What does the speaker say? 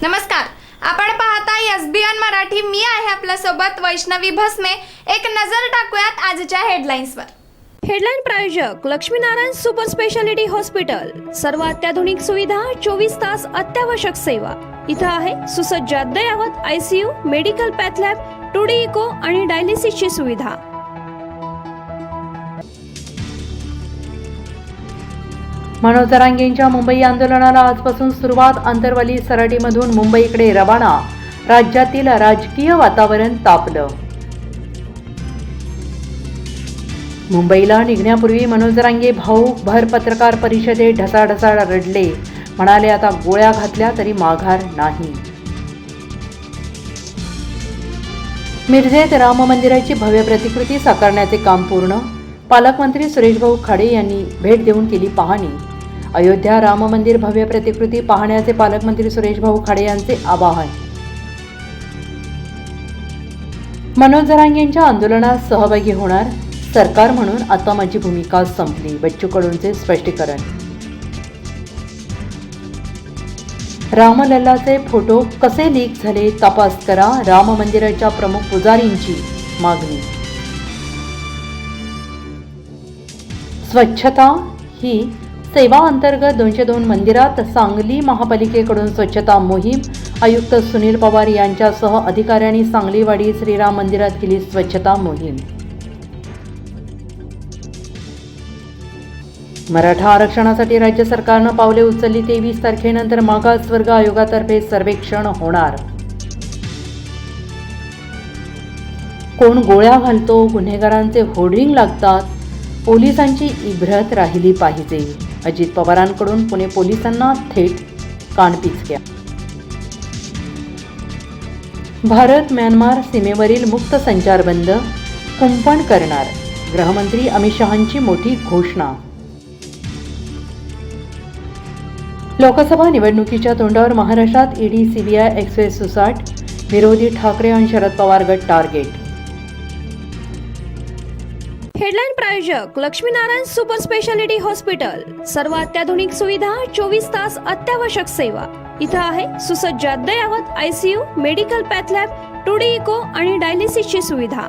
नमस्कार, आपण पाहता SBN मराठी. मी आहे आपल्या सोबत वैष्णवी भस्मे. एक नजर टाकूयात आजच्या हेडलाईन्सवर. हेडलाईन प्रायोजक लक्ष्मीनारायण सुपर स्पेशालिटी हॉस्पिटल. सर्व अत्याधुनिक सुविधा, 24 तास अत्यावश्यक सेवा. इथं आहे सुसज्ज अद्ययावत ICU, medical path lab, 2D echo आणि डायलिसिसची सुविधा. मनोज जरांगेंच्या मुंबई आंदोलनाला आजपासून सुरुवात. आंतरवली सराटीमधून मुंबईकडे रवाना. राज्यातील राजकीय वातावरण तापलं. मुंबईला निघण्यापूर्वी मनोज जरांगे भाऊकभर पत्रकार परिषदेत ढसाढसा रडले. म्हणाले, आता गोळ्या घातल्या तरी माघार नाही. मिरजेत राम मंदिराची भव्य प्रतिकृती साकारण्याचे काम पूर्ण. पालकमंत्री सुरेश भाऊ खाडे यांनी भेट देऊन केली पाहणी. अयोध्या राम मंदिर भव्य प्रतिकृती पाहण्याचे पालकमंत्री सुरेश भाऊ खाडे यांचे आवाहन. मनोज जरांगेंच्या आंदोलनात सहभागी होणार. सरकार म्हणून आता माझी भूमिका संपली. बच्चू कडूंचे स्पष्टीकरण. रामलल्लाचे फोटो कसे लीक झाले तपास करा. राम मंदिराच्या प्रमुख पुजारींची मागणी. स्वच्छता ही सेवा अंतर्गत 202 मंदिरात सांगली महापालिकेकडून स्वच्छता मोहीम. आयुक्त सुनील पवार यांच्यासह अधिकाऱ्यांनी सांगलीवाडी श्रीराम मंदिरात केली स्वच्छता मोहीम. मराठा आरक्षणासाठी राज्य सरकारनं पावले उचलली. 23 तारखेनंतर मागासवर्ग आयोगातर्फे सर्वेक्षण होणार. कोण गोळ्या घालतो, गुन्हेगारांचे होर्डिंग लागतात, पोलिसांची इब्रत राहिली पाहिजे. अजित पवारांकडून पुणे पोलिसांना थेट कानपिचक्या. भारत म्यानमार सीमेवरील मुक्त संचारबंद कुंपण करणार. गृहमंत्री अमित शहांची मोठी घोषणा. लोकसभा निवडणुकीच्या तोंडावर महाराष्ट्रात ईडी CBI एक्सप्रेस सुसाट. विरोधी ठाकरे आणि शरद पवार गट टार्गेट. हेडलाईन प्रायोजक लक्ष्मीनारायण सुपर स्पेशालिटी हॉस्पिटल. सर्व अत्याधुनिक सुविधा, 24 तास अत्यावश्यक सेवा. इथं आहे सुसज्ज अद्ययावत ICU, medical path lab, 2D echo आणि डायलिसिसची सुविधा.